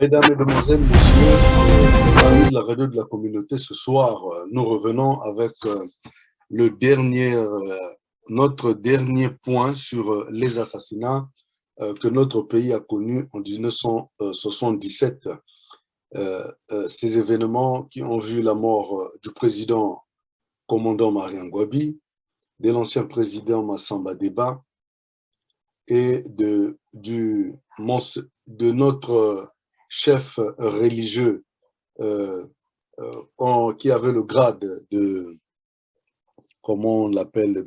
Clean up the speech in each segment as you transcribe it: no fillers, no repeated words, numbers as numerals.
Mesdames, Mesdemoiselles, Messieurs, amis de la radio de la communauté, ce soir, nous revenons avec le dernier, notre dernier point sur les assassinats que notre pays a connus en 1977. Ces événements qui ont vu la mort du président commandant Marien Ngouabi, de l'ancien président Massamba Deba et de notre chef religieux qui avait le grade de, comment on l'appelle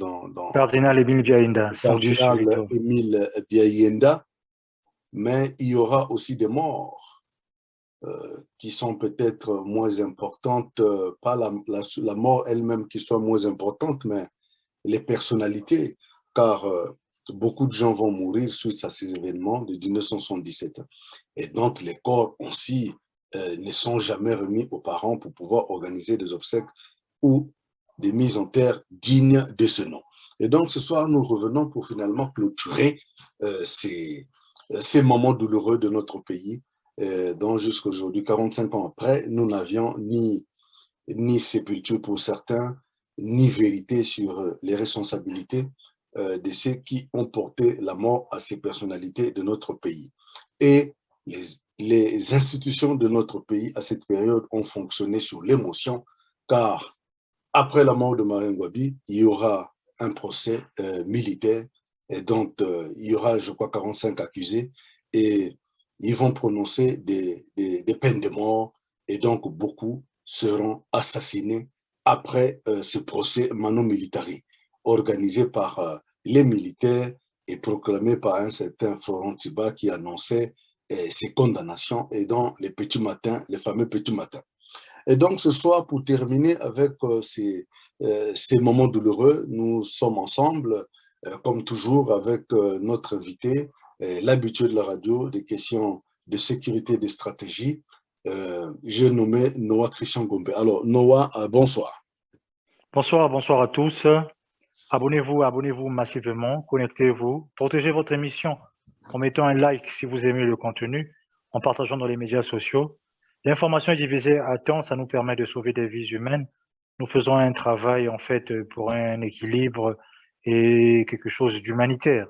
Cardinal Émile Biaïnda, Cardinal Émile Biaïnda, mais il y aura aussi des morts qui sont peut-être moins importantes, pas la mort elle-même qui soit moins importante, mais les personnalités, car beaucoup de gens vont mourir suite à ces événements de 1977. Et donc, les corps aussi ne sont jamais remis aux parents pour pouvoir organiser des obsèques ou des mises en terre dignes de ce nom. Et donc, ce soir, nous revenons pour finalement clôturer ces moments douloureux de notre pays, dont jusqu'à aujourd'hui, 45 ans après, nous n'avions ni sépulture pour certains, ni vérité sur les responsabilités de ceux qui ont porté la mort à ces personnalités de notre pays. Et les institutions de notre pays, à cette période, ont fonctionné sur l'émotion, car après la mort de Marien Ngouabi, il y aura un procès militaire, et donc il y aura, je crois, 45 accusés, et ils vont prononcer des peines de mort, et donc beaucoup seront assassinés après ce procès Mano Militari, organisé par les militaires et proclamé par un certain Florent Tiba qui annonçait ses condamnations et dans les petits matins, les fameux petits matins. Et donc ce soir, pour terminer avec ces moments douloureux, nous sommes ensemble, comme toujours, avec notre invité, l'habitué de la radio, des questions de sécurité et de stratégie. J'ai nommé Noah Christian Gombe. Alors, Noah, bonsoir. Bonsoir à tous. Abonnez-vous massivement, connectez-vous, protégez votre émission en mettant un like si vous aimez le contenu, en partageant dans les médias sociaux. L'information est divisée à temps, ça nous permet de sauver des vies humaines. Nous faisons un travail en fait pour un équilibre et quelque chose d'humanitaire.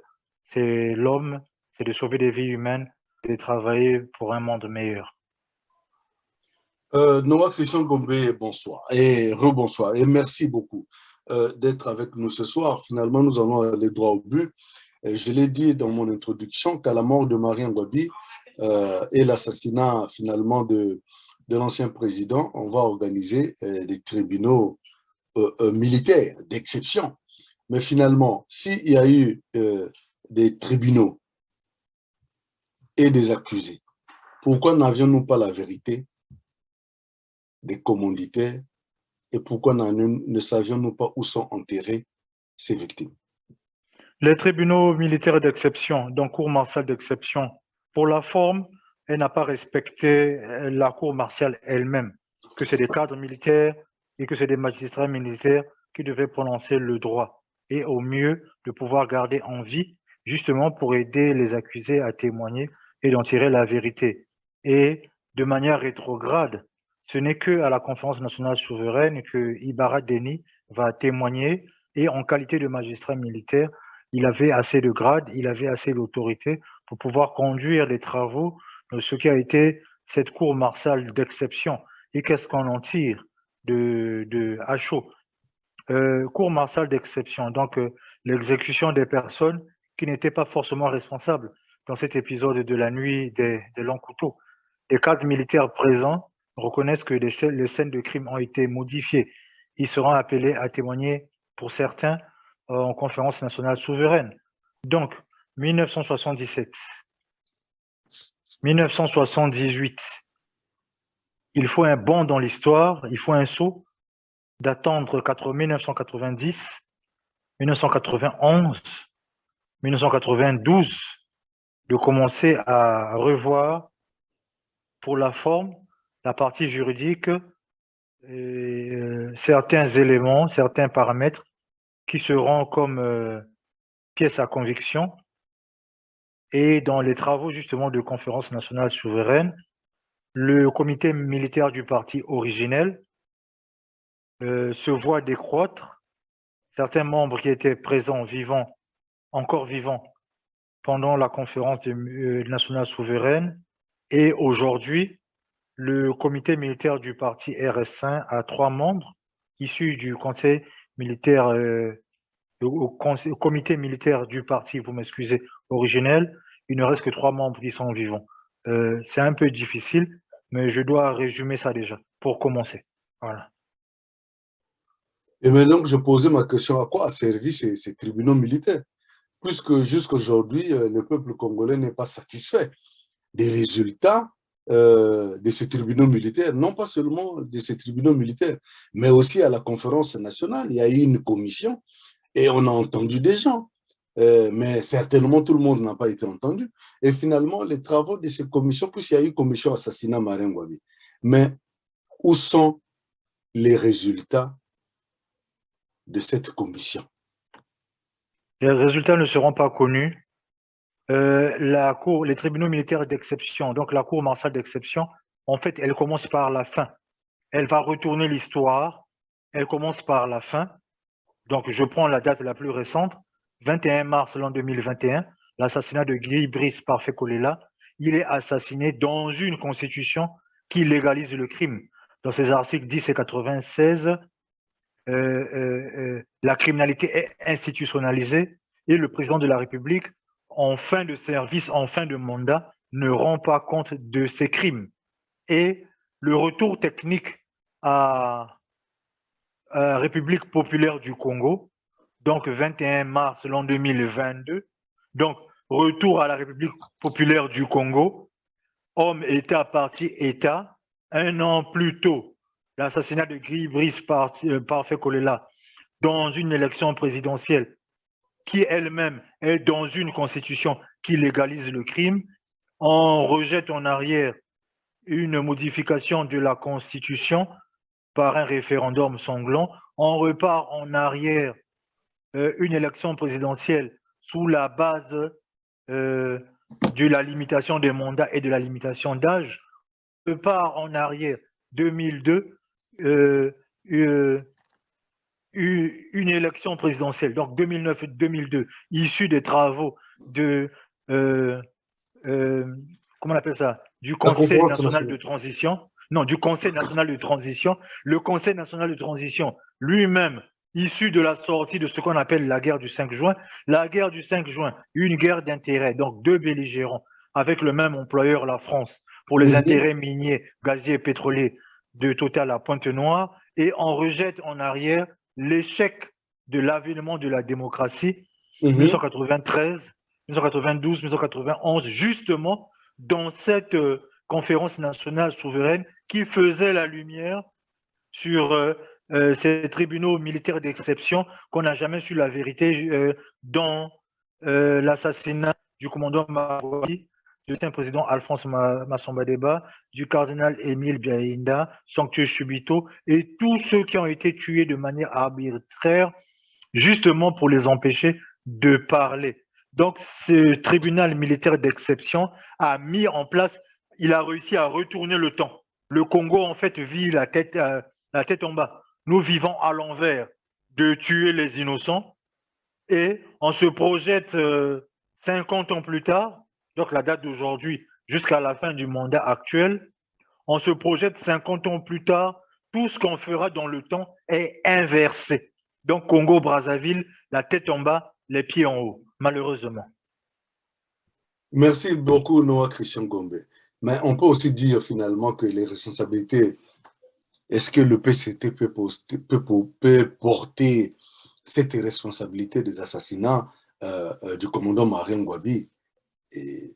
C'est l'homme, c'est de sauver des vies humaines, de travailler pour un monde meilleur. Noah Christian Gombe, bonsoir et rebonsoir et merci beaucoup d'être avec nous ce soir. Finalement, nous allons aller droit au but. Et je l'ai dit dans mon introduction qu'à la mort de Marien Ngouabi et l'assassinat finalement de l'ancien président, on va organiser des tribunaux militaires d'exception. Mais finalement, s'il y a eu des tribunaux et des accusés, pourquoi n'avions-nous pas la vérité des commanditaires et pourquoi ne savions-nous pas où sont enterrées ces victimes? Les tribunaux militaires d'exception, donc cour martiale d'exception, pour la forme, elle n'a pas respecté la cour martiale elle-même, que c'est des cadres militaires et que c'est des magistrats militaires qui devaient prononcer le droit et au mieux de pouvoir garder en vie, justement pour aider les accusés à témoigner et d'en tirer la vérité. Et de manière rétrograde, ce n'est qu'à la conférence nationale souveraine que Ibarra Deni va témoigner et en qualité de magistrat militaire, il avait assez de grade, il avait assez d'autorité pour pouvoir conduire les travaux de ce qui a été cette cour martiale d'exception. Et qu'est-ce qu'on en tire à chaud? Cour martiale d'exception, donc l'exécution des personnes qui n'étaient pas forcément responsables dans cet épisode de la nuit des longs couteaux. Les cadres militaires présents reconnaissent que les scènes de crime ont été modifiées. Ils seront appelés à témoigner pour certains en conférence nationale souveraine. Donc, 1977, 1978, il faut un bond dans l'histoire, il faut un saut d'attendre 1990, 1991, 1992, de commencer à revoir pour la forme, la partie juridique, certains éléments, certains paramètres qui seront comme pièces à conviction. Et dans les travaux justement de conférence nationale souveraine, le comité militaire du parti originel se voit décroître. Certains membres qui étaient présents, encore vivants, pendant la conférence nationale souveraine, et aujourd'hui, le comité militaire du parti RS1 a 3 membres issus du conseil militaire, au comité militaire du parti, vous m'excusez, originel. Il ne reste que 3 membres qui sont vivants. C'est un peu difficile, mais je dois résumer ça déjà, pour commencer. Voilà. Et maintenant que je posais ma question, à quoi a servi ces tribunaux militaires? Puisque jusqu'à aujourd'hui, le peuple congolais n'est pas satisfait des résultats de ces tribunaux militaires, non pas seulement de ces tribunaux militaires, mais aussi à la conférence nationale. Il y a eu une commission et on a entendu des gens, mais certainement tout le monde n'a pas été entendu. Et finalement, les travaux de ces commissions, puisqu'il y a eu une commission assassinat Marien Ngouabi, mais où sont les résultats de cette commission? Les résultats ne seront pas connus. Les tribunaux militaires d'exception, donc la cour martiale d'exception, en fait, elle commence par la fin. Elle va retourner l'histoire. Elle commence par la fin. Donc, je prends la date la plus récente, 21 mars l'an 2021, l'assassinat de Guy Brice Parfait Kolela. Il est assassiné dans une constitution qui légalise le crime. Dans ses articles 10 et 96, la criminalité est institutionnalisée et le président de la République, en fin de service, en fin de mandat, ne rend pas compte de ces crimes. Et le retour technique à République populaire du Congo, donc 21 mars l'an 2022, donc retour à la République populaire du Congo, homme, État, parti, État, un an plus tôt, l'assassinat de Guy Brice Parfait Kolela dans une élection présidentielle qui elle-même est dans une constitution qui légalise le crime. On rejette en arrière une modification de la constitution par un référendum sanglant. On repart en arrière une élection présidentielle sous la base de la limitation des mandats et de la limitation d'âge. On repart en arrière 2002, une élection présidentielle, donc 2009-2002, issue des travaux de, comment on appelle ça, du Conseil national de transition, non, du Conseil national de transition. Le Conseil national de transition lui-même, issu de la sortie de ce qu'on appelle la guerre du 5 juin, la guerre du 5 juin, une guerre d'intérêts, donc 2 belligérants, avec le même employeur, la France, pour les intérêts miniers, gaziers et pétroliers de Total à Pointe-Noire, et on rejette en arrière l'échec de l'avènement de la démocratie, 1993, 1992, 1991, justement dans cette conférence nationale souveraine qui faisait la lumière sur ces tribunaux militaires d'exception qu'on n'a jamais su la vérité dans l'assassinat du commandant Magouabi, du président Alphonse Massamba-Deba, du cardinal Émile Biaïnda, Sanctus Subito, et tous ceux qui ont été tués de manière arbitraire, justement pour les empêcher de parler. Donc, ce tribunal militaire d'exception a mis en place, il a réussi à retourner le temps. Le Congo, en fait, vit la tête en bas. Nous vivons à l'envers de tuer les innocents et on se projette 50 ans plus tard, donc la date d'aujourd'hui jusqu'à la fin du mandat actuel, on se projette 50 ans plus tard, tout ce qu'on fera dans le temps est inversé. Donc Congo-Brazzaville, la tête en bas, les pieds en haut, malheureusement. Merci beaucoup, Noah Christian Gombe. Mais on peut aussi dire finalement que les responsabilités, est-ce que le PCT peut porter cette responsabilité des assassinats du commandant Marien Ngouabi et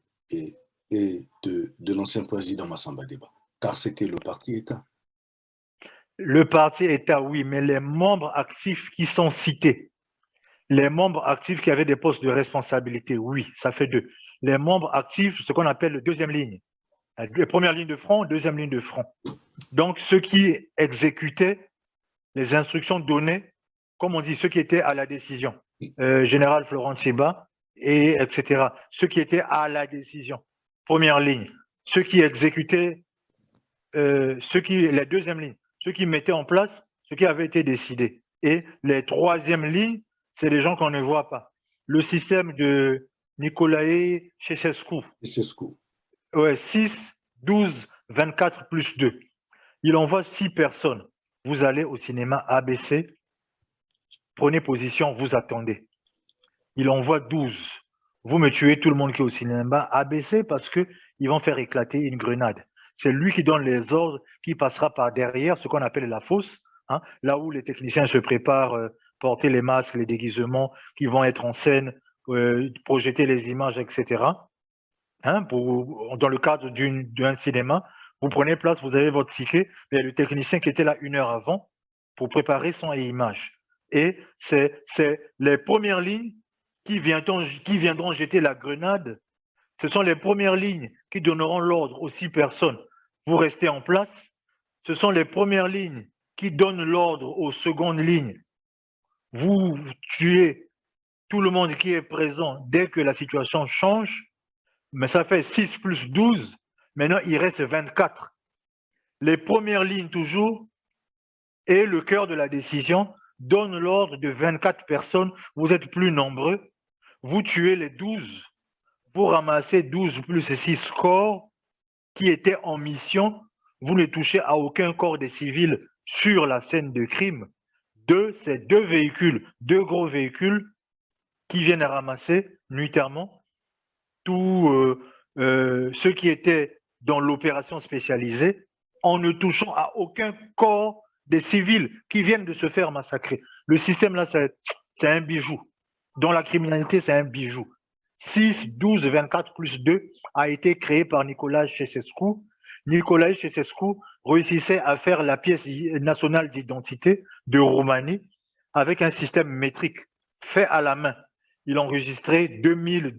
de l'ancien président Massamba-Deba, car c'était le parti État. Le parti État, oui, mais les membres actifs qui sont cités, les membres actifs qui avaient des postes de responsabilité, oui, ça fait 2. Les membres actifs, ce qu'on appelle la deuxième ligne. La première ligne de front, deuxième ligne de front. Donc, ceux qui exécutaient les instructions données, comme on dit, ceux qui étaient à la décision, général Florent Tchiba, et etc. Ceux qui étaient à la décision, première ligne. Ceux qui exécutaient les deuxièmes lignes, ceux qui mettaient en place ce qui avait été décidé. Et les troisièmes lignes, c'est les gens qu'on ne voit pas. Le système de Nicolae Ceausescu. Ouais, 6, 12, 24 plus 2. Il envoie 6 personnes. Vous allez au cinéma ABC, prenez position, vous attendez. Il envoie 12. Vous me tuez tout le monde qui est au cinéma ABC parce qu'ils vont faire éclater une grenade. C'est lui qui donne les ordres, qui passera par derrière, ce qu'on appelle la fosse, hein, là où les techniciens se préparent, porter les masques, les déguisements, qui vont être en scène, projeter les images, etc. Hein, dans le cadre d'un cinéma, vous prenez place, vous avez votre ticket, il y a le technicien qui était là 1 heure avant pour préparer son et image. Et c'est les premières lignes qui viendront jeter la grenade. Ce sont les premières lignes qui donneront l'ordre aux 6 personnes. Vous restez en place. Ce sont les premières lignes qui donnent l'ordre aux secondes lignes. Vous tuez tout le monde qui est présent dès que la situation change. Mais ça fait 6 plus 12. Maintenant, il reste 24. Les premières lignes toujours et le cœur de la décision donnent l'ordre de 24 personnes. Vous êtes plus nombreux. Vous tuez les 12. Vous ramassez 12 plus 6 corps qui étaient en mission. Vous ne touchez à aucun corps des civils sur la scène de crime. C'est 2 véhicules, 2 gros véhicules qui viennent ramasser nuitamment tous ceux qui étaient dans l'opération spécialisée en ne touchant à aucun corps des civils qui viennent de se faire massacrer. Le système là, c'est un bijou. Dans la criminalité, c'est un bijou. 6, 12, 24 plus 2 a été créé par Nicolae Ceausescu. Nicolae Ceausescu réussissait à faire la pièce nationale d'identité de Roumanie avec un système métrique fait à la main. Il enregistrait 2000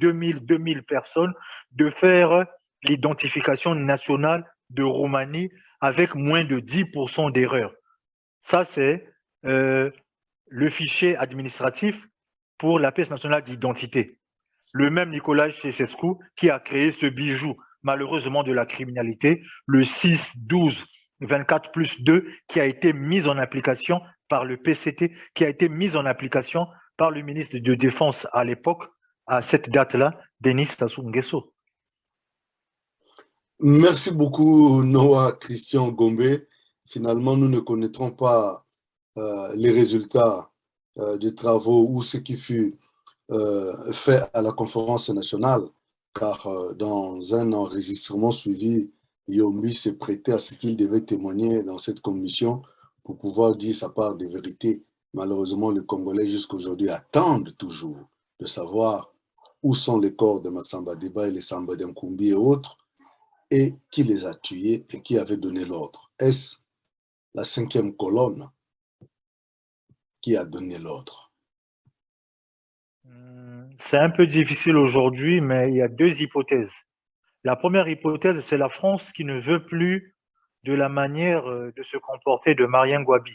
personnes de faire l'identification nationale de Roumanie avec moins de 10% d'erreurs. Ça, c'est le fichier administratif pour la pièce nationale d'identité. Le même Nicolae Ceausescu qui a créé ce bijou, malheureusement, de la criminalité, le 6, 12, 24 plus 2, qui a été mis en application par le PCT, qui a été mis en application par le ministre de Défense à l'époque, à cette date-là, Denis Sassou Nguesso. Merci beaucoup, Noah Christian Gombe. Finalement, nous ne connaîtrons pas les résultats des travaux ou ce qui fut fait à la conférence nationale, car dans un enregistrement suivi, Yombi s'est prêté à ce qu'il devait témoigner dans cette commission pour pouvoir dire sa part de vérité. Malheureusement, les Congolais jusqu'à aujourd'hui attendent toujours de savoir où sont les corps de Massamba Deba et les Samba Nkumbi et autres, et qui les a tués et qui avait donné l'ordre. Est-ce la 5e colonne qui a donné l'ordre? C'est un peu difficile aujourd'hui, mais il y a 2 hypothèses. La première hypothèse, c'est la France qui ne veut plus de la manière de se comporter de Marien Ngouabi.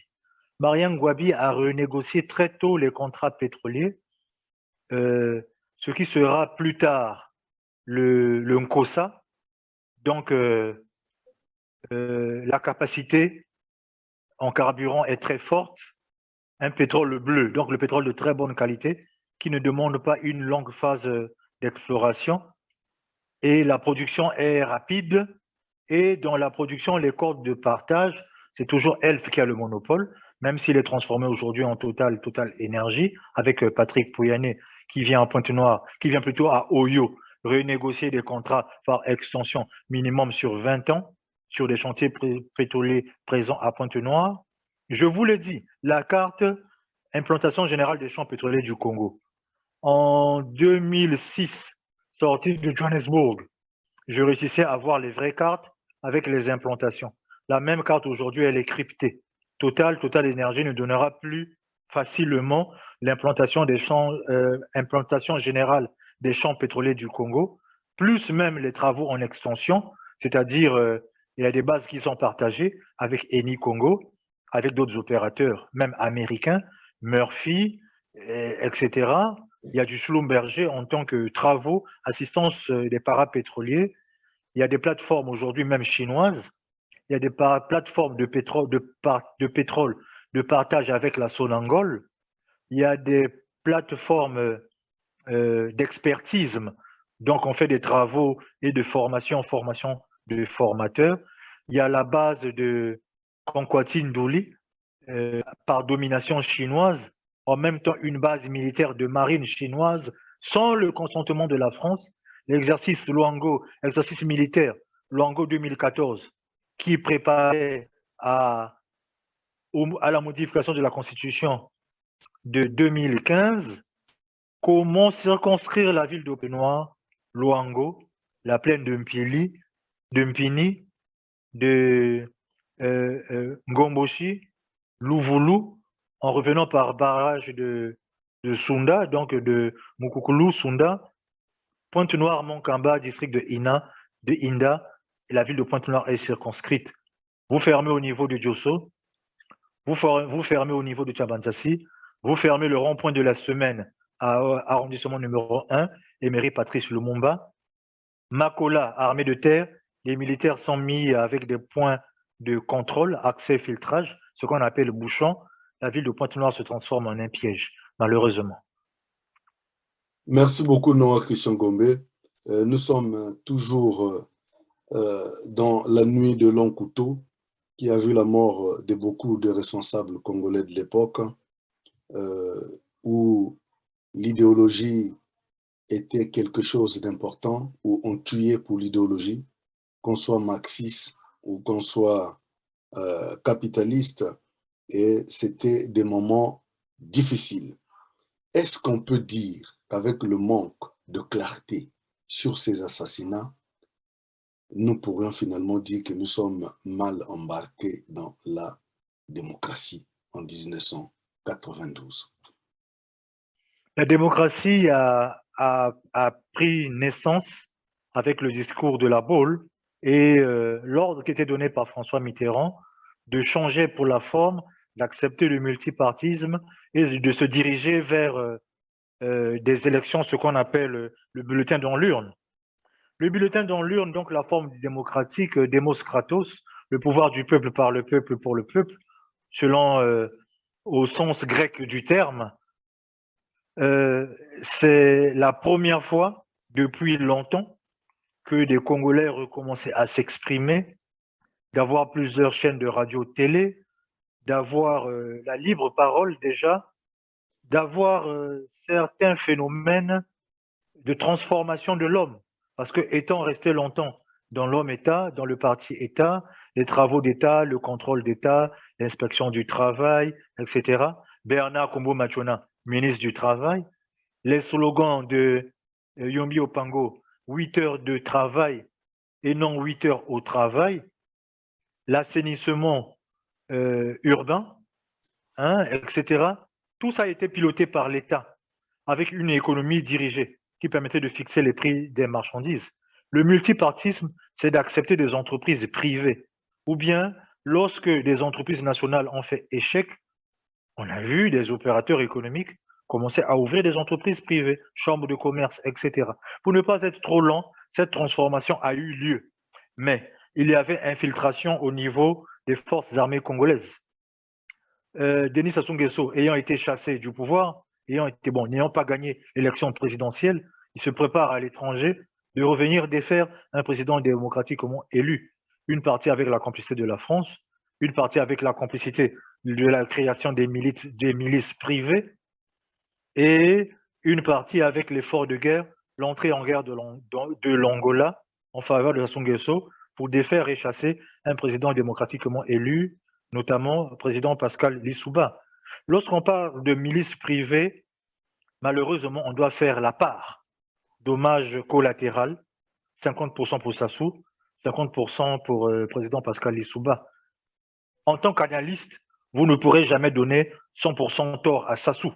Marien Ngouabi a renégocié très tôt les contrats pétroliers, ce qui sera plus tard le Nkosa. Donc, la capacité en carburant est très forte, un pétrole bleu, donc le pétrole de très bonne qualité, qui ne demande pas une longue phase d'exploration. Et la production est rapide. Et dans la production, les cordes de partage, c'est toujours Elf qui a le monopole, même s'il est transformé aujourd'hui en Total Énergie, avec Patrick Pouyanné, qui vient à Pointe-Noire, qui vient plutôt à Oyo, renégocier des contrats par extension minimum sur 20 ans, sur des chantiers pétroliers présents à Pointe-Noire. Je vous l'ai dit, la carte implantation générale des champs pétroliers du Congo. En 2006, sortie de Johannesburg, je réussissais à voir les vraies cartes avec les implantations. La même carte aujourd'hui, elle est cryptée. Total Énergie ne donnera plus facilement l'implantation des champs, implantation générale des champs pétroliers du Congo, plus même les travaux en extension, c'est-à-dire il y a des bases qui sont partagées avec Eni Congo, avec d'autres opérateurs, même américains, Murphy, etc. Il y a du Schlumberger en tant que travaux, assistance des parapétroliers. Il y a des plateformes aujourd'hui, même chinoises, il y a des plateformes de pétrole, de partage avec la Sonangol, il y a des plateformes d'expertise, donc on fait des travaux et de formation de formateurs. Il y a la base de Konkwati Ndouli, par domination chinoise, en même temps une base militaire de marine chinoise, sans le consentement de la France. L'exercice Luango, exercice militaire Luango 2014, qui préparait à la modification de la Constitution de 2015, comment circonscrire la ville d'Openois, Luango, la plaine de Mpini, de Ngomboshi, Louvoulou, en revenant par barrage de Sunda, donc de Mukukulu, Sunda, Pointe-Noire, Monkamba, district de Inda, et la ville de Pointe-Noire est circonscrite. Vous fermez au niveau de Diosso, vous fermez au niveau de Tchabantassi, vous fermez le rond-point de la semaine à arrondissement numéro 1, Emery Patrice Lumumba. Makola, armée de terre, les militaires sont mis avec des points de contrôle, accès, filtrage, ce qu'on appelle le bouchon. La ville de Pointe-Noire se transforme en un piège, malheureusement. Merci beaucoup, Noah Christian Gombe. Nous sommes toujours dans la nuit de long couteau qui a vu la mort de beaucoup de responsables congolais de l'époque, où l'idéologie était quelque chose d'important, où on tuait pour l'idéologie, qu'on soit marxiste ou qu'on soit capitaliste, et c'était des moments difficiles. Est-ce qu'on peut dire qu'avec le manque de clarté sur ces assassinats, nous pourrions finalement dire que nous sommes mal embarqués dans la démocratie en 1992? La démocratie a pris naissance avec le discours de la Baule et l'ordre qui était donné par François Mitterrand de changer pour la forme, d'accepter le multipartisme et de se diriger vers des élections, ce qu'on appelle le bulletin dans l'urne. Le bulletin dans l'urne, donc la forme démocratique, Demos Kratos, le pouvoir du peuple par le peuple pour le peuple, selon au sens grec du terme, c'est la première fois depuis longtemps que des Congolais recommençaient à s'exprimer, d'avoir plusieurs chaînes de radio-télé, d'avoir la libre parole déjà, d'avoir certains phénomènes de transformation de l'homme. Parce que étant resté longtemps dans l'homme-État, dans le parti État, les travaux d'État, le contrôle d'État, l'inspection du travail, etc., Bernard Kombo Machona, ministre du Travail, les slogans de Yombi Opango, 8 heures de travail et non 8 heures au travail, l'assainissement urbain, etc. Tout ça a été piloté par l'État avec une économie dirigée qui permettait de fixer les prix des marchandises. Le multipartisme, c'est d'accepter des entreprises privées. Ou bien, lorsque des entreprises nationales ont fait échec, on a vu des opérateurs économiques commencer à ouvrir des entreprises privées, chambres de commerce, etc. Pour ne pas être trop lent, cette transformation a eu lieu. Mais il y avait infiltration au niveau des forces armées congolaises. Denis Sassou Nguesso ayant été chassé du pouvoir, n'ayant pas gagné l'élection présidentielle, il se prépare à l'étranger de revenir défaire un président démocratiquement élu. Une partie avec la complicité de la France, une partie avec la complicité de la création des milices privées et une partie avec l'effort de guerre, l'entrée en guerre de l'Angola en faveur de Sassou Nguesso pour défaire et chasser un président démocratiquement élu, notamment le président Pascal Lissouba. Lorsqu'on parle de milices privées, malheureusement, on doit faire la part. Dommage collatéral, 50% pour Sassou, 50% pour le président Pascal Lissouba. En tant qu'analyste, vous ne pourrez jamais donner 100% tort à Sassou,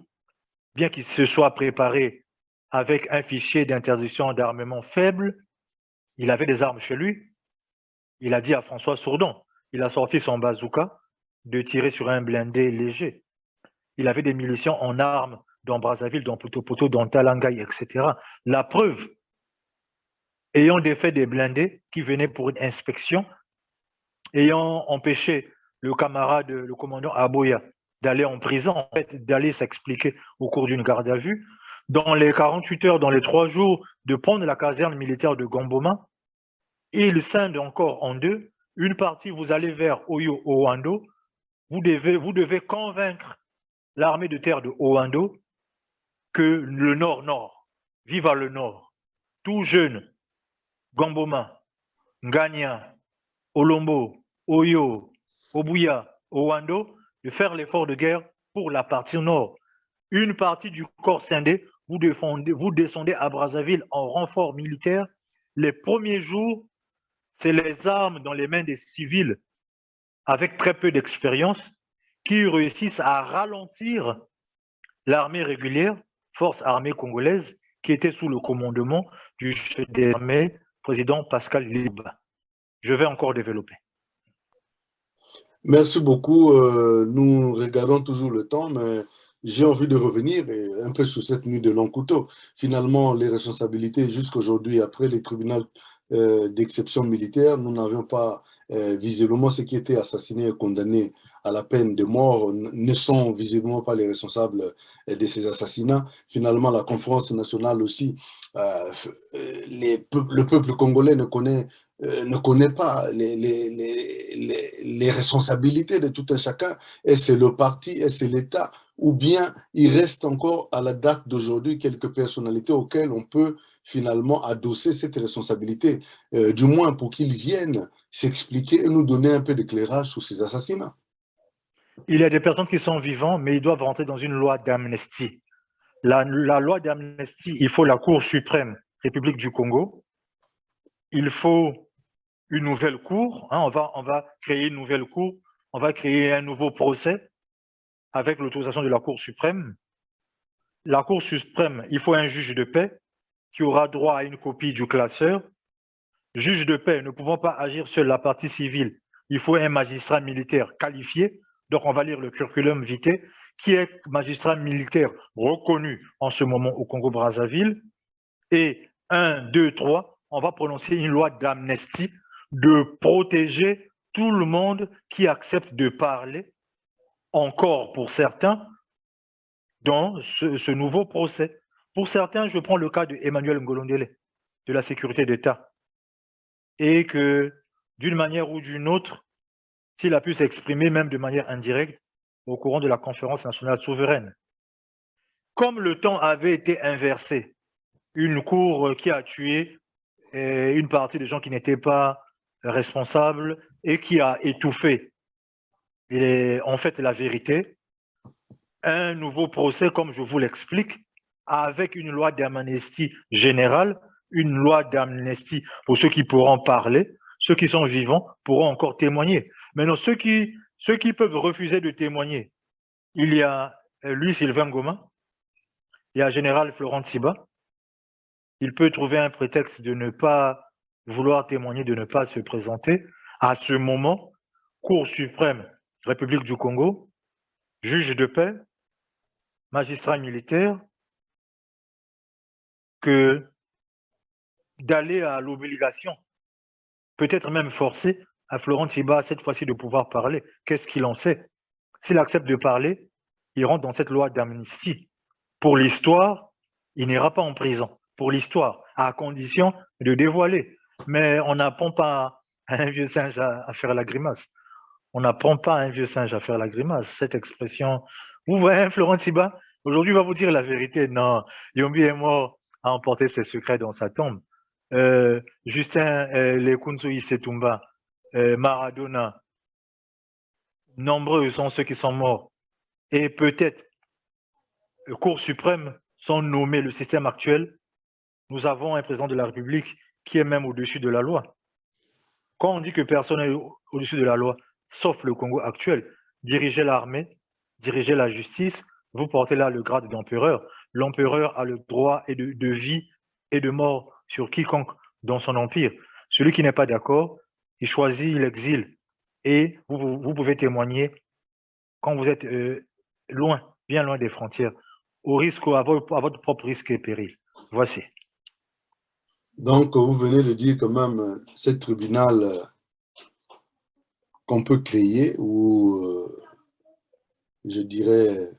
bien qu'il se soit préparé avec un fichier d'interdiction d'armement faible. Il avait des armes chez lui. Il a dit à François Sourdon, il a sorti son bazooka de tirer sur un blindé léger. Il avait des munitions en armes dans Brazzaville, dans Poto-Poto, dans Talangaï, etc. La preuve, ayant défait des blindés qui venaient pour une inspection, ayant empêché le camarade, le commandant Aboya, d'aller en prison, en fait, d'aller s'expliquer au cours d'une garde à vue, dans les 48 heures, dans les 3 jours, de prendre la caserne militaire de Gamboma, il scinde encore en deux. Une partie, vous allez vers Oyo Owando, vous devez convaincre l'armée de terre de Owando que le Nord-Nord, vive à le Nord, tout jeune, Gamboma, Ngania, Olombo, Oyo, Obuya, Owando, de faire l'effort de guerre pour la partie nord. Une partie du corps scindé, vous descendez à Brazzaville en renfort militaire. Les premiers jours, c'est les armes dans les mains des civils avec très peu d'expérience qui réussissent à ralentir l'armée régulière, force armée congolaise, qui était sous le commandement du chef des armées, président Pascal Liba. Je vais encore développer. Merci beaucoup. Nous regardons toujours le temps, mais j'ai envie de revenir un peu sur cette nuit de long couteau. Finalement, les responsabilités jusqu'aujourd'hui, après les tribunaux d'exception militaire, nous n'avions pas visiblement ceux qui étaient assassinés et condamnés à la peine de mort ne sont visiblement pas les responsables de ces assassinats. Finalement, la conférence nationale aussi, le peuple congolais ne connaît pas les responsabilités de tout un chacun. Et c'est le parti, et c'est l'État, ou bien il reste encore à la date d'aujourd'hui quelques personnalités auxquelles on peut finalement adosser cette responsabilité, du moins pour qu'ils viennent s'expliquer et nous donner un peu d'éclairage sur ces assassinats. Il y a des personnes qui sont vivantes, mais ils doivent rentrer dans une loi d'amnistie. La loi d'amnistie, il faut la Cour suprême, République du Congo. Il faut une nouvelle cour. Hein, on va créer une nouvelle cour. On va créer un nouveau procès avec l'autorisation de la Cour suprême. La Cour suprême, il faut un juge de paix qui aura droit à une copie du classeur. Juge de paix ne pouvant pas agir seul la partie civile, il faut un magistrat militaire qualifié. Donc, on va lire le curriculum vitae, qui est magistrat militaire reconnu en ce moment au Congo-Brazzaville. Et 1, 2, 3, on va prononcer une loi d'amnistie de protéger tout le monde qui accepte de parler, encore pour certains, dans ce nouveau procès. Pour certains, je prends le cas de Emmanuel Ngolondele, de la sécurité d'État, et que d'une manière ou d'une autre, s'il a pu s'exprimer même de manière indirecte au courant de la conférence nationale souveraine. Comme le temps avait été inversé, une cour qui a tué une partie des gens qui n'étaient pas responsables et qui a étouffé en fait la vérité, un nouveau procès, comme je vous l'explique, avec une loi d'amnistie générale, une loi d'amnistie pour ceux qui pourront parler, ceux qui sont vivants pourront encore témoigner. Maintenant, ceux qui peuvent refuser de témoigner, il y a Louis Sylvain Goma, il y a Général Florent Tsiba. Il peut trouver un prétexte de ne pas vouloir témoigner, de ne pas se présenter. À ce moment, Cour suprême, République du Congo, juge de paix, magistrat militaire, que d'aller à l'obligation, peut-être même forcé, à Florent Tsiba, cette fois-ci, de pouvoir parler. Qu'est-ce qu'il en sait? S'il accepte de parler, il rentre dans cette loi d'amnistie. Pour l'histoire, il n'ira pas en prison. Pour l'histoire, à condition de dévoiler. Mais on n'apprend pas à un vieux singe à faire la grimace. On n'apprend pas à un vieux singe à faire la grimace. Cette expression, vous voyez, Florent Tsiba, aujourd'hui, il va vous dire la vérité. Non, Yombi est mort à emporter ses secrets dans sa tombe. Justin Lekunzu Isetumba, Maradona, nombreux sont ceux qui sont morts. Et peut-être, Cour suprême, sont nommés le système actuel. Nous avons un président de la République qui est même au-dessus de la loi. Quand on dit que personne n'est au-dessus de la loi, sauf le Congo actuel, diriger l'armée, diriger la justice, vous portez là le grade d'empereur. L'empereur a le droit de vie et de mort sur quiconque dans son empire. Celui qui n'est pas d'accord, il choisit l'exil. Et vous pouvez témoigner quand vous êtes loin, bien loin des frontières, au risque, à votre propre risque et péril. Voici. Donc, vous venez de dire quand même, ce tribunal qu'on peut créer ou, je dirais,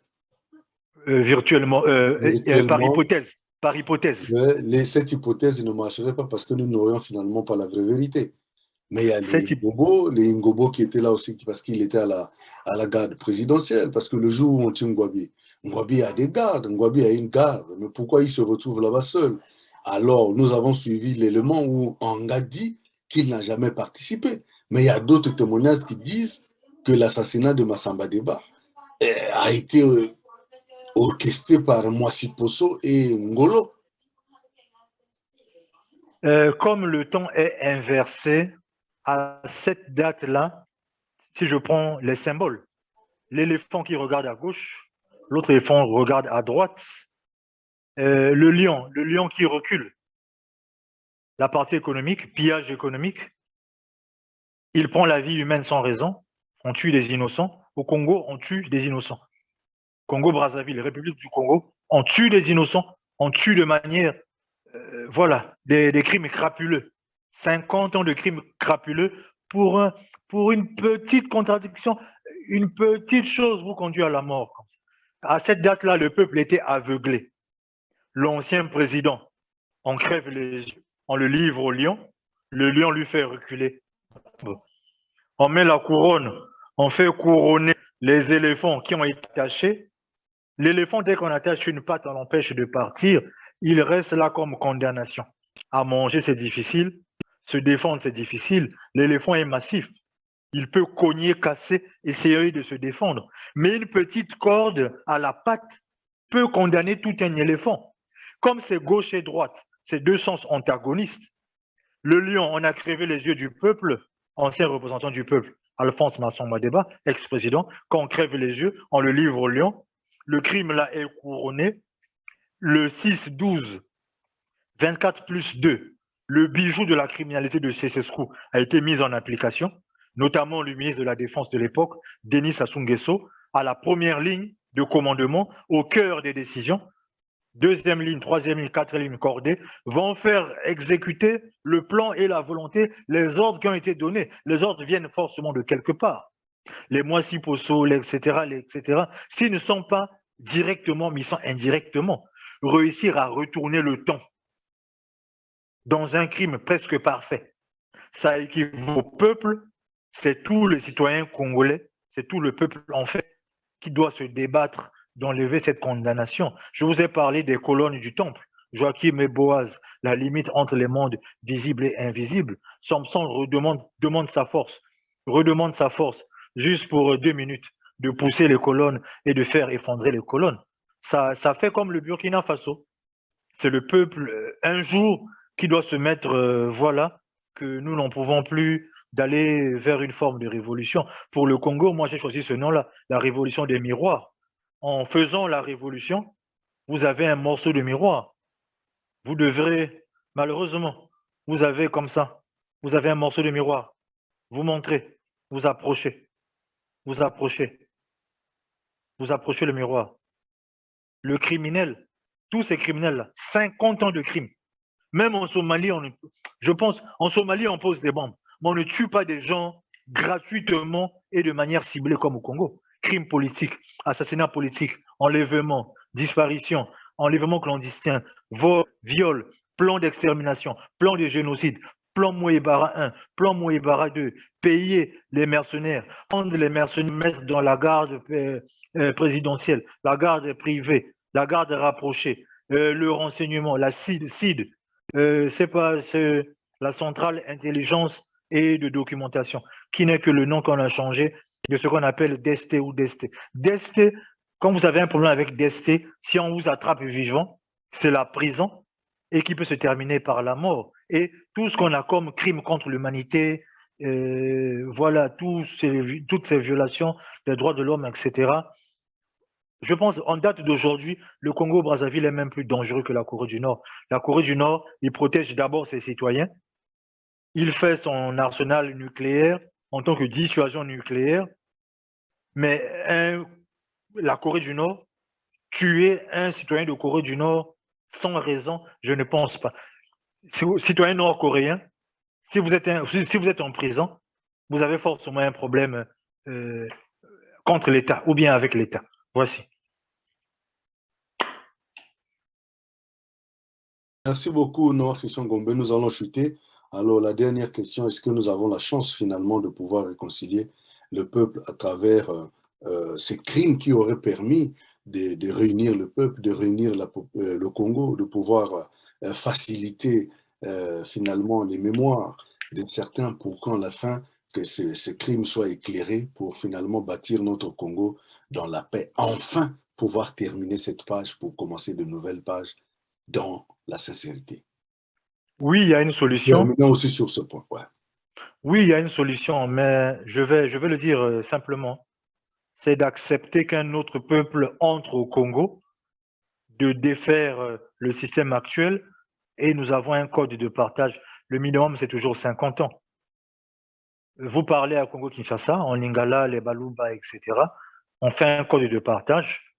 virtuellement, par virtuellement, hypothèse, par hypothèse. cette hypothèse ne marcherait pas parce que nous n'aurions finalement pas la vraie vérité. Mais il y a Cette les Ngobo qui étaient là aussi parce qu'il était à la garde présidentielle. Parce que le jour où on tue Ngwabi, Ngwabi a des gardes, Ngwabi a une garde. Mais pourquoi il se retrouve là-bas seul? Alors, nous avons suivi l'élément où Anga dit qu'il n'a jamais participé. Mais il y a d'autres témoignages qui disent que l'assassinat de Massamba Deba a été orchestré par Mwasi Poso et Ngolo. comme le temps est inversé, à cette date-là, si je prends les symboles, l'éléphant qui regarde à gauche, l'autre éléphant regarde à droite, le lion qui recule, la partie économique, pillage économique, il prend la vie humaine sans raison, on tue des innocents. Au Congo, on tue des innocents. Congo-Brazzaville, République du Congo, on tue des innocents, on tue de manière, voilà, des crimes crapuleux. 50 ans de crimes crapuleux pour une petite contradiction, une petite chose vous conduit à la mort. À cette date-là, le peuple était aveuglé. L'ancien président, on crève les yeux, on le livre au lion, le lion lui fait reculer. On met la couronne, on fait couronner les éléphants qui ont été attachés. L'éléphant, dès qu'on attache une patte, on l'empêche de partir, il reste là comme condamnation. À manger, c'est difficile. Se défendre, c'est difficile. L'éléphant est massif. Il peut cogner, casser, essayer de se défendre. Mais une petite corde à la patte peut condamner tout un éléphant. Comme c'est gauche et droite, c'est deux sens antagonistes. Le lion, on a crevé les yeux du peuple, ancien représentant du peuple, Alphonse Massamba Deba, ex-président. Quand on crève les yeux, on le livre au lion. Le crime là est couronné. Le 6-12, 24 plus 2, le bijou de la criminalité de Cécescu a été mis en application, notamment le ministre de la Défense de l'époque, Denis Sassou Nguesso, à la première ligne de commandement, au cœur des décisions. Deuxième ligne, troisième ligne, quatrième ligne cordée, vont faire exécuter le plan et la volonté, les ordres qui ont été donnés. Les ordres viennent forcément de quelque part. Les Mwasi Poso, etc., s'ils ne sont pas directement, mais ils sont indirectement, réussir à retourner le temps dans un crime presque parfait. Ça équivaut au peuple, c'est tous les citoyens congolais, c'est tout le peuple en fait qui doit se débattre d'enlever cette condamnation. Je vous ai parlé des colonnes du temple, Joachim et Boaz, la limite entre les mondes visibles et invisibles. Samson demande sa force, redemande sa force, juste pour 2 minutes, de pousser les colonnes et de faire effondrer les colonnes. Ça fait comme le Burkina Faso. C'est le peuple, un jour, qui doit se mettre, voilà, que nous n'en pouvons plus d'aller vers une forme de révolution. Pour le Congo, moi j'ai choisi ce nom-là, la révolution des miroirs. En faisant la révolution, vous avez un morceau de miroir. Vous devrez, malheureusement, vous avez comme ça, vous avez un morceau de miroir. Vous montrez, vous approchez, vous approchez, vous approchez le miroir. Le criminel, tous ces criminels-là, 50 ans de crimes. Même en Somalie, je pense, en Somalie, on pose des bombes, mais on ne tue pas des gens gratuitement et de manière ciblée comme au Congo. Crimes politiques, assassinats politiques, enlèvement, disparition, enlèvement clandestin, vol, viol, plan d'extermination, plan de génocide, plan Mouébara 1, plan Mouébara 2, payer les mercenaires, prendre les mercenaires, mettre dans la garde présidentielle, la garde privée, la garde rapprochée, le renseignement, la CID, c'est pas la centrale intelligence et de documentation, qui n'est que le nom qu'on a changé de ce qu'on appelle DST ou DST. DST, quand vous avez un problème avec DST, si on vous attrape vivant, c'est la prison et qui peut se terminer par la mort. Et tout ce qu'on a comme crime contre l'humanité, voilà, toutes ces violations des droits de l'homme, etc. Je pense, en date d'aujourd'hui, le Congo-Brazzaville est même plus dangereux que la Corée du Nord. La Corée du Nord, il protège d'abord ses citoyens. Il fait son arsenal nucléaire en tant que dissuasion nucléaire. Mais la Corée du Nord, tuer un citoyen de Corée du Nord sans raison, je ne pense pas. Citoyen nord-coréen, si vous êtes en prison, vous avez forcément un problème contre l'État ou bien avec l'État. Voici. Merci beaucoup, Noah Christian Gombe. Nous allons chuter. Alors, la dernière question, est-ce que nous avons la chance finalement de pouvoir réconcilier le peuple à travers ces crimes qui auraient permis de réunir le peuple, de réunir le Congo, de pouvoir faciliter finalement les mémoires de certains pour qu'en la fin, que ces crimes soient éclairés pour finalement bâtir notre Congo dans la paix. Enfin, pouvoir terminer cette page pour commencer de nouvelles pages dans la sincérité. Oui, il y a une solution. Terminons aussi sur ce point. Ouais. Oui, il y a une solution, mais je vais le dire simplement. C'est d'accepter qu'un autre peuple entre au Congo, de défaire le système actuel, et nous avons un code de partage. Le minimum, c'est toujours 50 ans. Vous parlez à Congo-Kinshasa, en Lingala, les Baluba, etc. On fait un code de partage,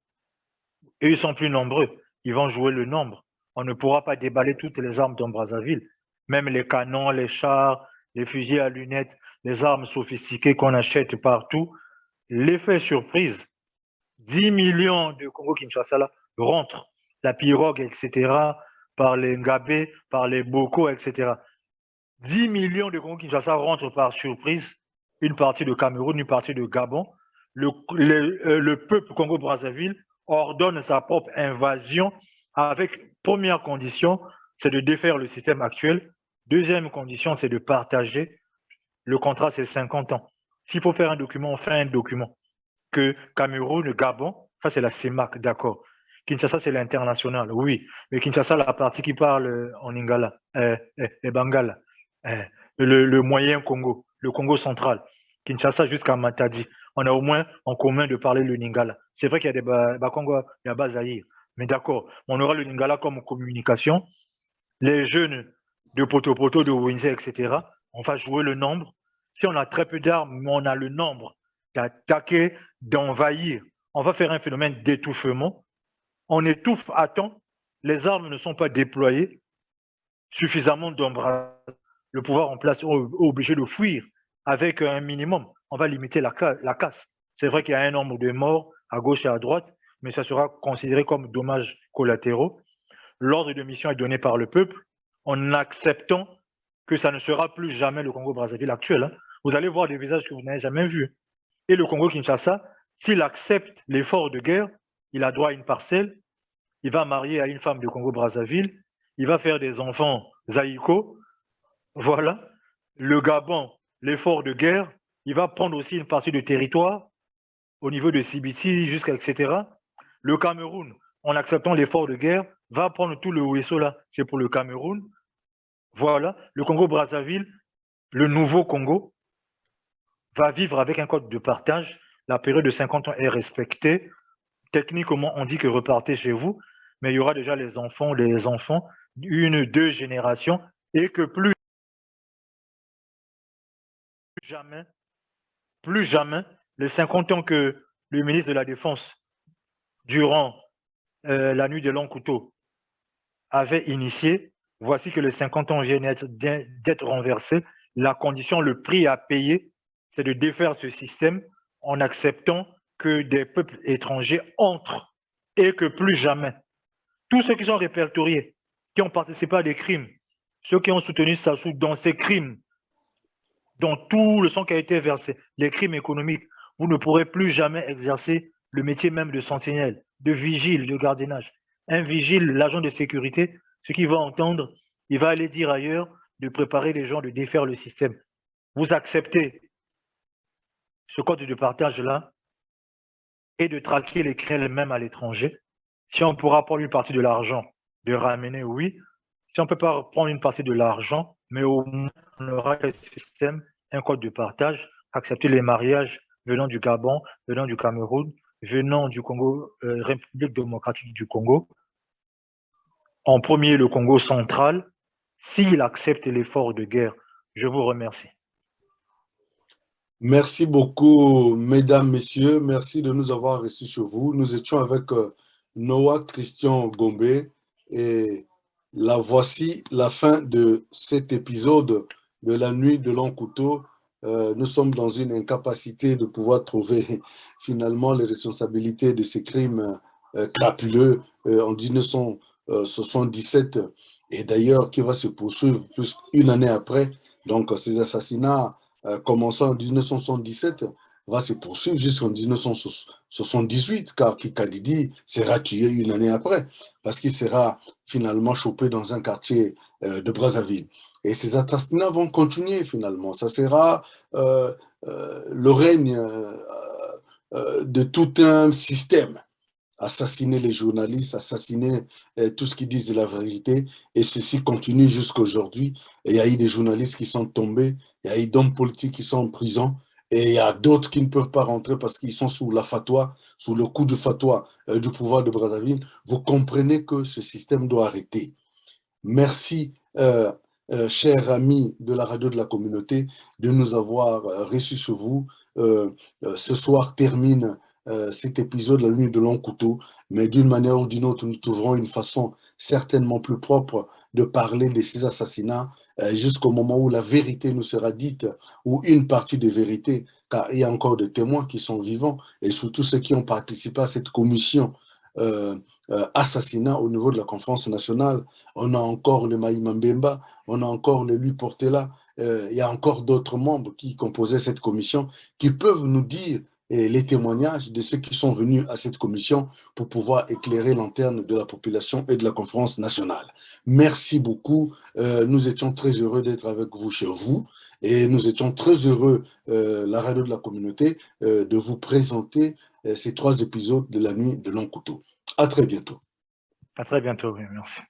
et ils sont plus nombreux. Ils vont jouer le nombre. On ne pourra pas déballer toutes les armes dans Brazzaville. Même les canons, les chars, les fusils à lunettes, les armes sophistiquées qu'on achète partout. L'effet surprise, 10 millions de Congo-Kinshasa rentrent, la pirogue, etc., par les Ngabé, par les Boko, etc. 10 millions de Congo-Kinshasa rentrent par surprise, une partie de Cameroun, une partie de Gabon. Le peuple Congo-Brazzaville ordonne sa propre invasion avec, première condition, c'est de défaire le système actuel. Deuxième condition, c'est de partager. Le contrat, c'est 50 ans. S'il faut faire un document, on fait un document. Que Cameroun, Gabon, ça c'est la CEMAC, d'accord. Kinshasa, c'est l'international, oui. Mais Kinshasa, la partie qui parle en Lingala, et Bangala, le moyen Congo, le Congo central, Kinshasa jusqu'à Matadi. On a au moins en commun de parler le Lingala. C'est vrai qu'il y a des Congo, il y a Bazaïr. Mais d'accord, on aura le Lingala comme communication. Les jeunes de Poto, de Windsor, etc., on va jouer le nombre. Si on a très peu d'armes, mais on a le nombre d'attaquer, d'envahir, on va faire un phénomène d'étouffement. On étouffe à temps, les armes ne sont pas déployées, suffisamment d'ombrage. Le pouvoir en place est obligé de fuir avec un minimum. On va limiter la casse. C'est vrai qu'il y a un nombre de morts à gauche et à droite, mais ça sera considéré comme dommages collatéraux. L'ordre de mission est donné par le peuple en acceptant que ça ne sera plus jamais le Congo-Brazzaville actuel. Vous allez voir des visages que vous n'avez jamais vus. Et le Congo-Kinshasa, s'il accepte l'effort de guerre, il a droit à une parcelle, il va marier à une femme du Congo-Brazzaville, il va faire des enfants zaïko. Voilà. Le Gabon, l'effort de guerre, il va prendre aussi une partie de territoire au niveau de Sibiti jusqu'à etc. Le Cameroun, en acceptant l'effort de guerre, va prendre tout le Ouesso là, c'est pour le Cameroun. Voilà. Le Congo-Brazzaville, le nouveau Congo, va vivre avec un code de partage. La période de 50 ans est respectée. Techniquement, on dit que repartez chez vous, mais il y aura déjà les enfants, une, deux générations, et que plus jamais, les 50 ans que le ministre de la Défense, durant la nuit des longs couteaux, avait initié, voici que les 50 ans viennent d'être renversés. La condition, le prix à payer, c'est de défaire ce système en acceptant que des peuples étrangers entrent et que plus jamais, tous ceux qui sont répertoriés, qui ont participé à des crimes, ceux qui ont soutenu Sassou dans ces crimes, dans tout le sang qui a été versé, les crimes économiques, vous ne pourrez plus jamais exercer le métier même de sentinelle, de vigile, de gardiennage. Un vigile, l'agent de sécurité, ce qu'il va entendre, il va aller dire ailleurs de préparer les gens, de défaire le système. Vous acceptez ce code de partage-là et de traquer les criminels même à l'étranger. Si on pourra prendre une partie de l'argent, de ramener, oui. Si on ne peut pas prendre une partie de l'argent, mais au moins on aura un système, un code de partage, accepter les mariages venant du Gabon, venant du Cameroun, venant du Congo, République démocratique du Congo. En premier, le Congo central, s'il accepte l'effort de guerre. Je vous remercie. Merci beaucoup, mesdames, messieurs. Merci de nous avoir reçus chez vous. Nous étions avec Noah Christian Gombe et voici la fin de cet épisode de la nuit de long couteau. nous sommes dans une incapacité de pouvoir trouver finalement les responsabilités de ces crimes crapuleux en 1977 et d'ailleurs qui va se poursuivre plus une année après. Donc ces assassinats commençant en 1977 va se poursuivre jusqu'en 1978 car Kikadidi sera tué une année après parce qu'il sera finalement chopé dans un quartier de Brazzaville. Et ces assassinats vont continuer finalement. Ça sera le règne de tout un système. Assassiner les journalistes, assassiner tout ce qui disent la vérité. Et ceci continue jusqu'à aujourd'hui. Il y a eu des journalistes qui sont tombés, il y a eu d'hommes politiques qui sont en prison. Et il y a d'autres qui ne peuvent pas rentrer parce qu'ils sont sous la fatwa, sous le coup de fatwa du pouvoir de Brazzaville. Vous comprenez que ce système doit arrêter. Merci, chers amis de la radio de la communauté, de nous avoir reçus chez vous. Ce soir termine cet épisode, la nuit de long couteau, mais d'une manière ou d'une autre, nous trouverons une façon certainement plus propre de parler de ces assassinats jusqu'au moment où la vérité nous sera dite, ou une partie de vérité, car il y a encore des témoins qui sont vivants, et surtout ceux qui ont participé à cette commission assassinat au niveau de la conférence nationale. On a encore le Maïma Mbemba, on a encore le Lui Portela, il y a encore d'autres membres qui composaient cette commission qui peuvent nous dire les témoignages de ceux qui sont venus à cette commission pour pouvoir éclairer l'antenne de la population et de la conférence nationale. Merci beaucoup. Nous étions très heureux d'être avec vous chez vous et nous étions très heureux, la radio de la communauté, de vous présenter ces 3 épisodes de la nuit de long couteau. À très bientôt. À très bientôt, oui, merci.